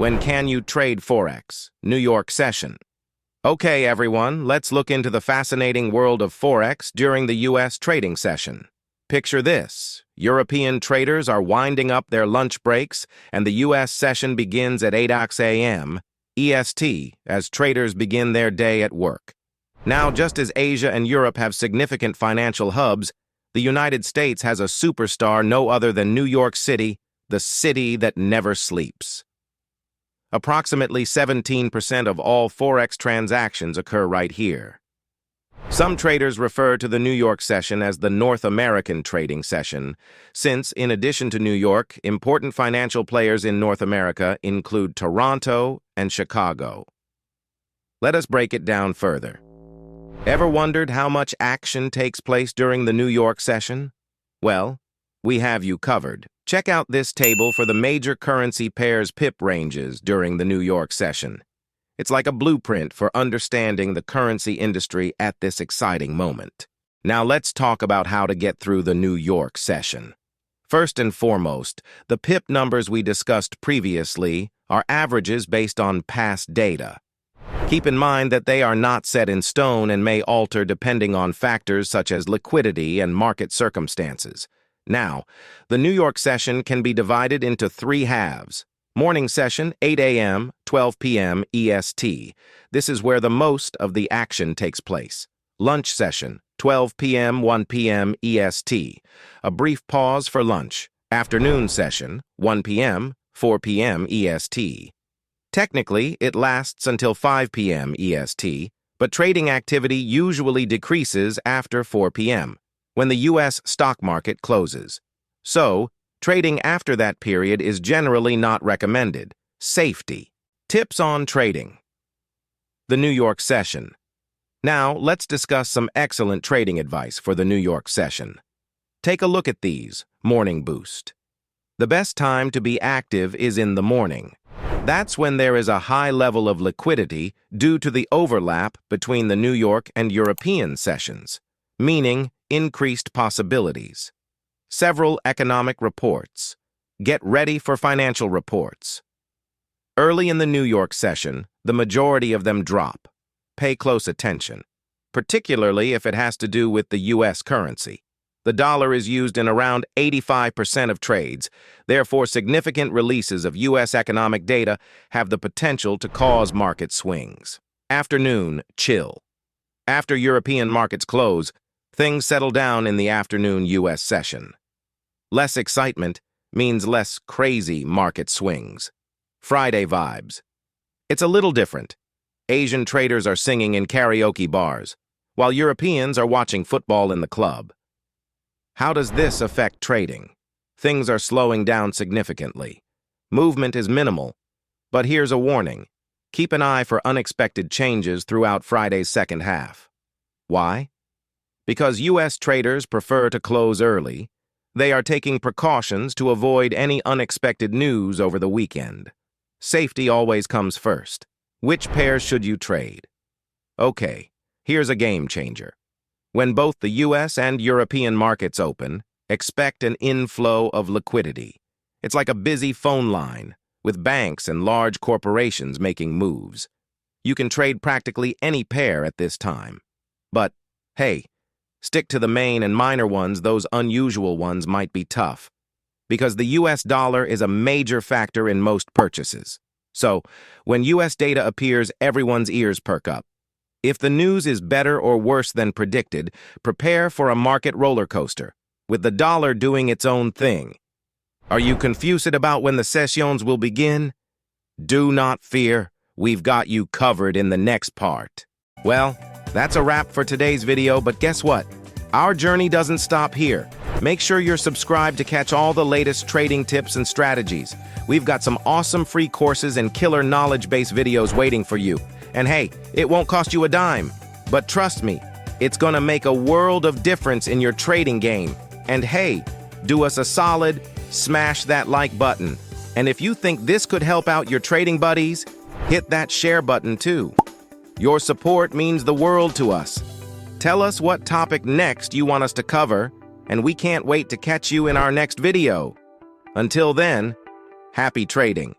When can you trade Forex? New York session. Okay, everyone, let's look into the fascinating world of Forex during the U.S. trading session. Picture this. European traders are winding up their lunch breaks, and the U.S. session begins at 8 a.m. EST as traders begin their day at work. Now, just as Asia and Europe have significant financial hubs, the United States has a superstar no other than New York City, the city that never sleeps. Approximately 17% of all Forex transactions occur right here. Some traders refer to the New York session as the North American trading session, since, in addition to New York, important financial players in North America include Toronto and Chicago. Let us break it down further. Ever wondered how much action takes place during the New York session? Well, we have you covered. Check out this table for the major currency pairs pip ranges during the New York session. It's like a blueprint for understanding the currency industry at this exciting moment. Now let's talk about how to get through the New York session. First and foremost, the pip numbers we discussed previously are averages based on past data. Keep in mind that they are not set in stone and may alter depending on factors such as liquidity and market circumstances. Now, the New York session can be divided into three halves. Morning session, 8 a.m., 12 p.m. EST. This is where the most of the action takes place. Lunch session, 12 p.m., 1 p.m. EST. A brief pause for lunch. Afternoon session, 1 p.m., 4 p.m. EST. Technically, it lasts until 5 p.m. EST, but trading activity usually decreases after 4 p.m. when the U.S. stock market closes. So, trading after that period is generally not recommended. Safety. Tips on trading. The New York session. Now, let's discuss some excellent trading advice for the New York session. Take a look at these. Morning boost. The best time to be active is in the morning. That's when there is a high level of liquidity due to the overlap between the New York and European sessions, meaning increased possibilities. Several economic reports. Get ready for financial reports. Early in the New York session, the majority of them drop. Pay close attention, particularly if it has to do with the U.S. currency. The dollar is used in around 85% of trades, therefore significant releases of U.S. economic data have the potential to cause market swings. Afternoon, chill. After European markets close, things settle down in the afternoon U.S. session. Less excitement means less crazy market swings. Friday vibes. It's a little different. Asian traders are singing in karaoke bars, while Europeans are watching football in the club. How does this affect trading? Things are slowing down significantly. Movement is minimal, but here's a warning. Keep an eye for unexpected changes throughout Friday's second half. Why? Because U.S. traders prefer to close early, they are taking precautions to avoid any unexpected news over the weekend. Safety always comes first. Which pairs should you trade? Okay, here's a game changer. When both the U.S. and European markets open, expect an inflow of liquidity. It's like a busy phone line, with banks and large corporations making moves. You can trade practically any pair at this time. But, hey, stick to the main and minor ones. Those unusual ones might be tough, because the U.S. dollar is a major factor in most purchases. So, when U.S. data appears, everyone's ears perk up. If the news is better or worse than predicted, prepare for a market roller coaster, with the dollar doing its own thing. Are you confused about when the sessions will begin? Do not fear, we've got you covered in the next part. Well, that's a wrap for today's video, but guess what? Our journey doesn't stop here. Make sure you're subscribed to catch all the latest trading tips and strategies. We've got some awesome free courses and killer knowledge-based videos waiting for you. And hey, it won't cost you a dime. But trust me, it's gonna make a world of difference in your trading game. And hey, do us a solid, smash that like button. And if you think this could help out your trading buddies, hit that share button too. Your support means the world to us. Tell us what topic next you want us to cover, and we can't wait to catch you in our next video. Until then, happy trading.